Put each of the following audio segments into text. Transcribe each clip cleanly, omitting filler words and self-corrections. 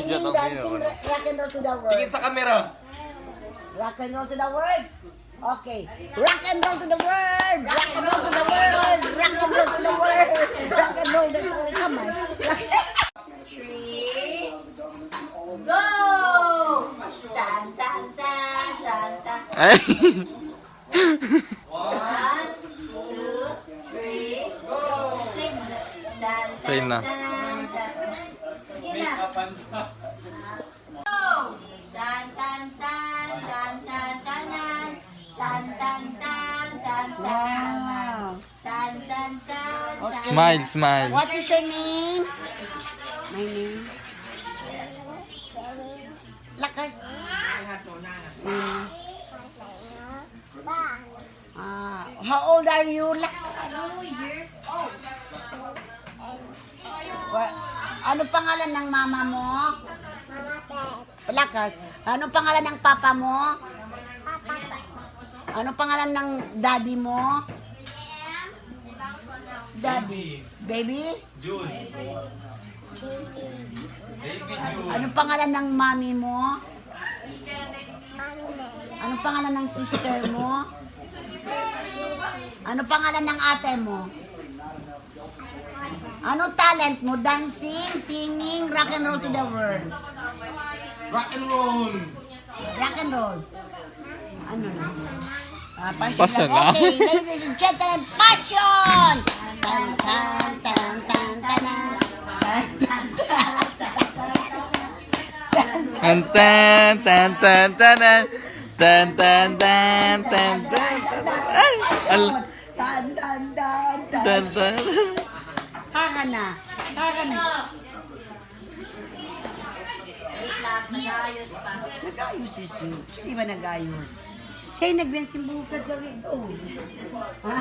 Singing, dancing, rock and roll to the Tingin world. sa camera. Rock and roll to the world. Okay. Rock and roll to the world. Rock and roll to the world. Rock and roll to the world. Rock and roll to the world. Come on. 3, go! Chan, chan, chan, chan, chan. Ay. 1, 2, 3, go! Chan, Play chan, na. chan, chan. Sige na. Go! Chan, chan, chan, chan, chan, chan, chan. Chan, chan, chan, chan, chan. Wow. Chan, chan, chan, chan. Smile, smile. What is your name? My name? Lakas. How old are you? 2 years old. Ano pangalan ng mama mo? Lakas. Ano pangalan ng papa mo? Ano pangalan ng daddy mo? Daddy. Baby? June. Ano pangalan ng mami mo? Ano pangalan ng sister mo? Ano pangalan ng ate mo? Ano talent mo? Dancing, singing, rock and roll to the world. Rock and roll. Rock and roll. Ano na? Passion na. Okay, ladies and gentlemen, passion! Tan, tan, tan, tan, tan, tan, tan, tan, Tan tan tan tan tan tan tan tan tan tan. Ay, al tan, tan, tan, tan. tan tan. Kaka na. Kaka na. Nag-ayos pa. Nag-ayos si Sue. Siya di ba nag-ayos? Siya yung nagbiyansimbukat daw ito. Ha?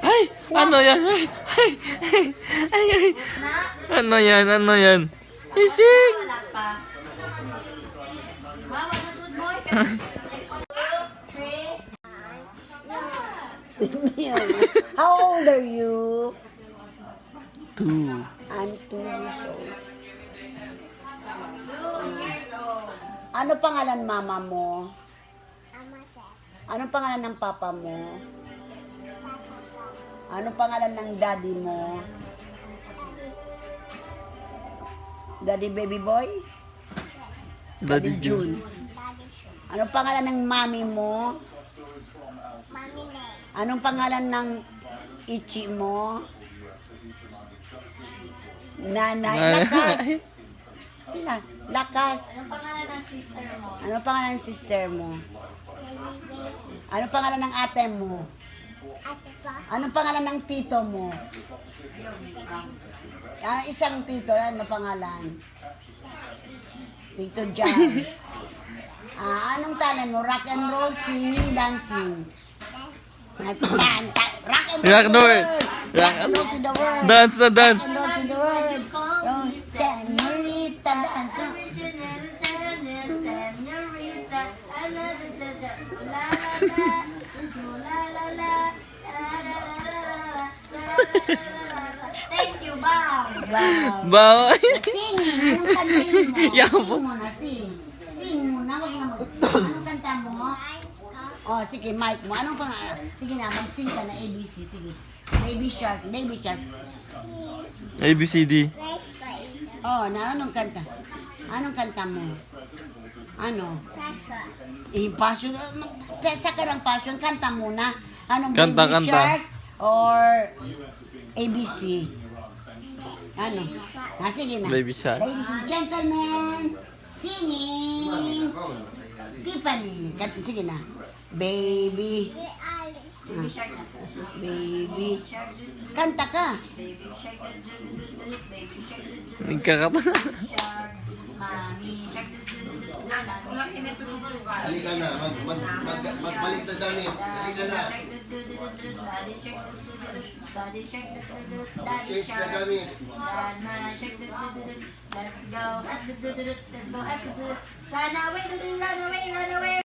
Ay, ano yan? Ay, ay, ay, ay, ay. Ano yan? Ano yan? Ising. Wala pa. Mama, good boy. 2, 3. How old are you? 2. I'm 2 years old. 2 years old. Ano pangalan mama mo? Ano pangalan ng papa mo? Ano pangalan ng daddy mo? Daddy baby boy? Daddy June. Anong pangalan ng mami mo? Anong pangalan ng ichi mo? Nanay. Lakas. Lakas. Anong pangalan ng sister mo? Anong pangalan ng sister mo? Anong pangalan ng ate mo? Anong pangalan ng tito mo? Isang tito, ano pangalan? Tito John. Anong talent mo? Rock and roll, singing, dancing. Rock and Rock and roll. Rock and roll to the world. Dance na dance. Rock and roll to the world. Oh, senorita, dance. Senorita, thank you, Bob. Wow. Bawa. Singing, anong kantahin mo? Yaw. Sing mo na, sing. Sing mo na, wag na Anong kanta mo? Oh, sige, mic mo. Anong pang... Sige na, mag-sing ka na ABC. Sige. Baby Shark, Baby Shark. ABCD. Oh, anong kanta? Anong kanta mo? Ano? Passion. Pesa ka ng passion, kanta muna. Anong Kanta, Baby kanta. Shark or ABC? Ano? Sige na. Baby Shark. Ladies and gentlemen, singing. Tiffany. Sige na. Baby. Baby shark na. Baby. Kanta ka. Baby shark. Baby shark. Nagkakata. Shark. Mommy shark. Halika na, magbalik na damit. Halika na. Daddy shark. Daddy shark. Daddy Change na shark. damit. Grandma shark. Let's go. Let's go. Run away, run away, run away.